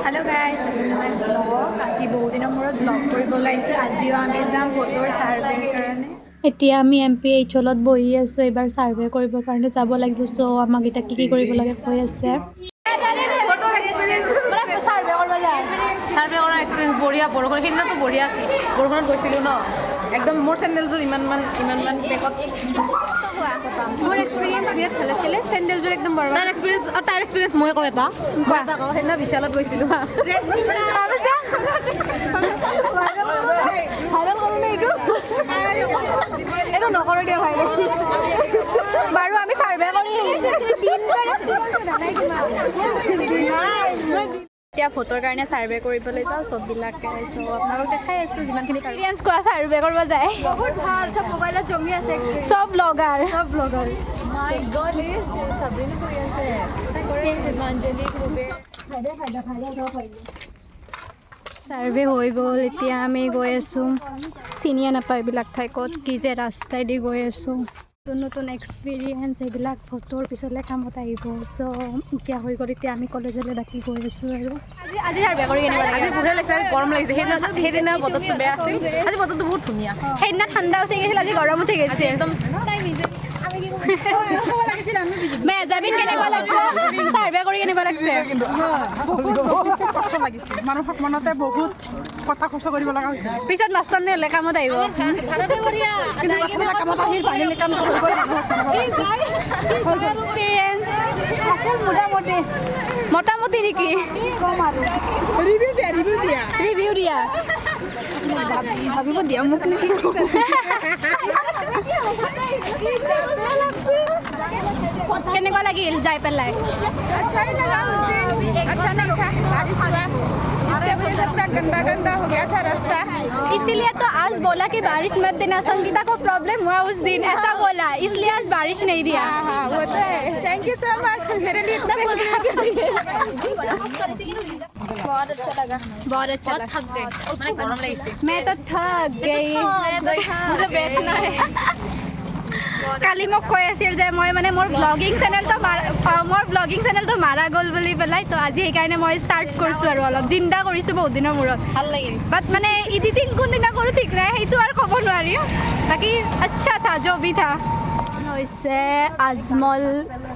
Hello guys, my vlog. আজি বহুত দিনৰ মূৰত vlog কৰিব ওলাইছো। আজিও আমি যাম ভোটৰ সাৰ্ভেৰ কাৰণে। এতিয়া আমি MPH হলত বহি আছো। এবাৰ সাৰ্ভে কৰিবৰ কাৰণে যাব লাগিব। সো আমাক এটা কি কৰিব লাগে কৈ আছে। সাৰ্ভে কৰা এক্সপিৰিয়েঞ্চ বঢ়িয়া বৰষুণ সেইদিনাটো বঢ়িয়া আছিল বৰষুণত গৈছিলোঁ ন একদম মোৰ চেণ্ডেলযোৰ ইমানমান বেগত মোৰ এক্সপিৰিয়েঞ্চ বিৰাট ভাল আছিলে চেণ্ডেলযোৰ একদম বৰ তাৰ এক্সপিৰিয়েঞ্চ মই কওঁ এটা কওঁ সেইদিনা বিশালত গৈছিলোঁ ভাইৰেল কৰোঁ নে এইটো নকৰোঁ দিয়া ভাইৰেল বাৰু আমি সাৰ্ভে কৰি এতিয়া ভোটৰ কাৰণে সাৰ্ভে কৰিবলৈ যাওঁ সববিলাকে সো আপোনালোক দেখাই আছো যিমানখিনি এক্সপিৰিয়েঞ্চ কোৱা সাৰ্ভে কৰিব যায় বহুত ভাল সব মোবাইলত জমি আছে সব ব্লগাৰ মাই গড ইজ সাবৰিনা কৰি আছে মঞ্জলি খুবে সাৰ্ভে হৈ গ'ল এতিয়া আমি গৈ আছোঁ চিনিয়ে নাপায় এইবিলাক ঠাই ক'ত কি যে ৰাস্তাইদি গৈ আছোঁ নতুন নতুন এক্সপিৰিয়েঞ্চ এইবিলাক ভোটৰ পিছলৈ কামত আহিব চ' এতিয়া হৈ গ'ল এতিয়া আমি কলেজলৈ বাকী গৈ আছোঁ আৰু আজি সাৰ্ভে কৰি কেনেকুৱা লাগে আজি বঢ়িয়া লাগিছে আজি গৰম লাগিছে সেইদিনা বতৰটো বেয়া আছিল আজি বতৰটো বহুত ধুনীয়া সেইদিনা ঠাণ্ডা উঠি গৈছিল আজি গৰম উঠি গৈছে একদম মেজাবিন কেনেকুৱা লাগিছে সাৰ্ভে কৰি কেনেকুৱা লাগিছে মানুহক মনতে বহুত কথা খৰচ কৰিব লগা হৈছে পিছত মাষ্টৰনে হ'লে কামত আহিব এক্সপিৰিয়েঞ্চ মোটামুটি নেকি ৰিভিউ দিয়া ভাবিব দিয়া মোক কেনেকুৱা লাগিল যাই পেলাই गंदा हो गया था रास्ता इसीलिए तो आज बोला कि बारिश मत देना संगीता को प्रॉब्लम हुआ उस दिन ऐसा बोला इसलिए आज बारिश नहीं दिया हाँ वो तो है थैंक यू सो मच मेरे लिए इतना बोलने के लिए बहुत अच्छा लगा थक गए मैंने गरम लगी मैं तो थक गई मुझे बैठना है কালি মোক কৈ আছিল যে মই মানে মোৰ ব্লগিং চেনেলটো মাৰা গ'ল বুলি পেলাই তো আজি সেইকাৰণে মই ষ্টাৰ্ট কৰিছোঁ আৰু অলপ জিন্দা কৰিছোঁ বহুত দিনৰ মূৰত ভাল লাগিল বাট মানে এডিটিং কোনদিনা কৰোঁ ঠিক নাই সেইটো আৰু ক'ব নোৱাৰিম বাকী আচ্ছা থা যো ভি থা হৈছে আজমল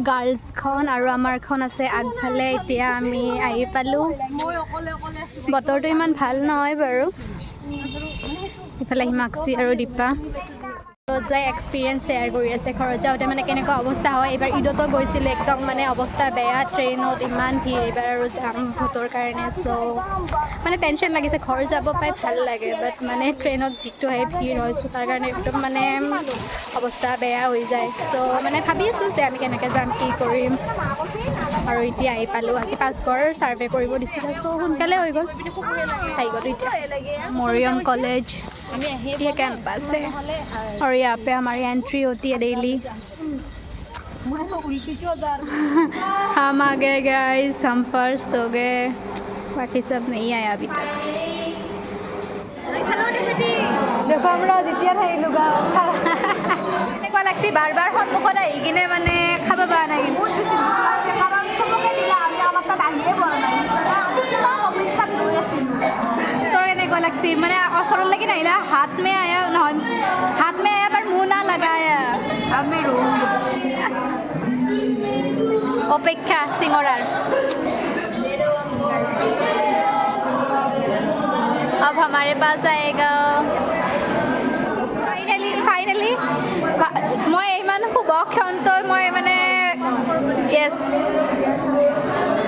গাৰ্লছখন আৰু আমাৰখন আছে আগফালে এতিয়া আমি আহি পালোঁ বতৰটো ইমান ভাল নহয় বাৰু ইফালে হিমাক্ষী আৰু দীপা যাই এক্সপিৰিয়েঞ্চ শ্বেয়াৰ কৰি আছে ঘৰত যাওঁতে মানে কেনেকুৱা অৱস্থা হয় এইবাৰ ঈদতো গৈছিলে একদম মানে অৱস্থা বেয়া ট্ৰেইনত ইমান ভিৰ এইবাৰ আৰু যাম ভোটৰ কাৰণে চ' মানে টেনশ্যন লাগিছে ঘৰ যাব পাই ভাল লাগে বাট মানে ট্ৰেইনত যিটো হয় ভিৰ হয় চ' তাৰ কাৰণে একদম মানে অৱস্থা বেয়া হৈ যায় চ' মানে ভাবি আছোঁ যে আমি কেনেকৈ যাম কি কৰিম আৰু এতিয়া আহি পালোঁ আজি পাঁচঘৰ ছাৰ্ভে কৰিব দিছিলে চ' সোনকালে হৈ গ'ল আহি গ'লোঁ এতিয়া मरियम कॉलेज ये कैंपस है और यहाँ पे हमारी एंट्री होती है डेली हम आ गए गाइस हम फर्स्ट हो गए बाकी सब नहीं आया अभी तक देखो हमरा যেতিয়া থাকিলোঁ এনেকুৱা লাগছে বাৰ বাৰ সন্মুখত আহি কিনে মানে খাব পৰা নাই বহুত বেছি কাৰণ চবকে দিলা আমি আমাৰ তাত আহিয়ে পৰা নাই আমি কিমান অপেক্ষাত ৰৈ আছিলোঁ তোৰ এনেকুৱা লাগছে মানে ওচৰলৈকে নাহিলা হাত মে আয়া নহয় হাত মে আয়া पर मुंह ना लगाया আমি ৰুম অপেক্ষা সিঙ্গরার अब हमारे पास आएगा फाइनली मैं इमान शुभ क्षणটো मैं মানে यस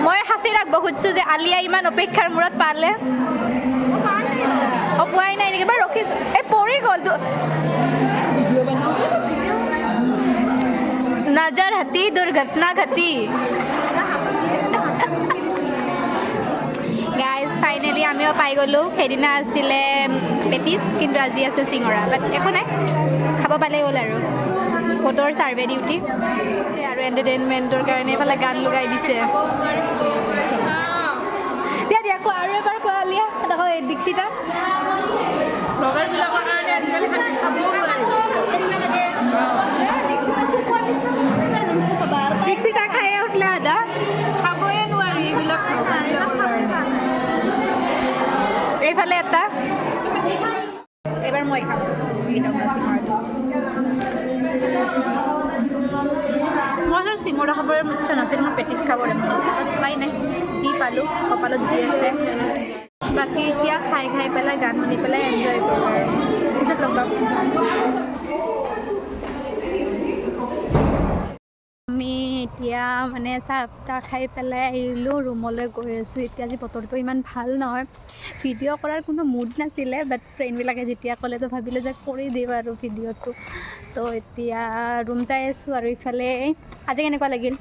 मैं সাঁচি ৰাখিব খুজিছোঁ যে আলিয়া ইমান অপেক্ষাৰ মূৰত পালে পোৱাই নাই নেকি বাৰু ৰখিছোঁ এই পৰি গ'লতো नजर हती दुर्घटना घटी গাইজ ফাইনেলি আমিও পাই গ'লোঁ সেইদিনা আছিলে পেটিছ কিন্তু আজি আছে চিঙৰা বাট একো নাই খাব পালে হ'ল আৰু ভোটৰ ছাৰ্ভে ডিউটি আৰু এণ্টাৰটেইনমেণ্টৰ কাৰণে এইফালে গান লগাই দিছে দিয়া দিয়া কোৱা আৰু এবাৰ কোৱা লিয়া দেখো এই দীক্ষিতা ব্লগাৰবিলাকৰ কাৰণে আজিকালি খাব নোৱাৰি দীক্ষিতা খাই উঠলে আদা খাবয়ে নোৱাৰি এইবিলাক এটা এবাৰ মই খাম মই চিঙৰা খাবলৈ ইচ্ছা নাছিল মোৰ পেটিছ খাবলৈ উপায় নাই যি পালোঁ কপালত যি আছে বাকী এতিয়া খাই খাই পেলাই গান শুনি পেলাই এনজয় কৰোঁ আৰু পিছত লগ পাম আমি এতিয়া মানে চাহ তাহ খাই পেলাই আহিলোঁ ৰুমলৈ গৈ আছোঁ এতিয়া আজি বতৰটো ইমান ভাল নহয় ভিডিঅ' কৰাৰ কোনো মুড নাছিলে বাট ফ্ৰেণ্ডবিলাকে যেতিয়া ক'লে তো ভাবিলোঁ যে কৰি দিওঁ আৰু ভিডিঅ'টো তো এতিয়া ৰুম যাই আছোঁ আৰু ইফালে আজি কেনেকুৱা লাগিল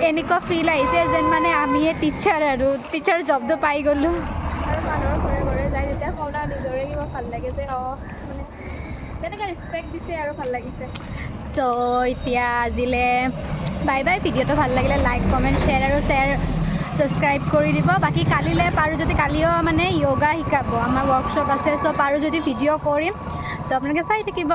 এনেকুৱা ফিল আহিছে যেন মানে আমিয়ে টিচাৰ আৰু টিচাৰ জবটো পাই গ'লোঁ আৰু মানুহৰ ঘৰে ঘৰে যায় যেতিয়া কওঁ না নিজৰে কিবা ভাল লাগে যে মানে তেনেকৈ ৰেচপেক্ট দিছে আৰু ভাল লাগিছে চ' এতিয়া আজিলৈ বাই বাই ভিডিঅ'টো ভাল লাগিলে লাইক কমেণ্ট শ্বেয়াৰ ছাবস্ক্ৰাইব কৰি দিব বাকী কালিলৈ পাৰোঁ যদি কালিও মানে য়োগা শিকাব আমাৰ ৱৰ্কশ্বপ আছে চ' পাৰোঁ যদি ভিডিঅ' কৰিম তো আপোনালোকে চাই থাকিব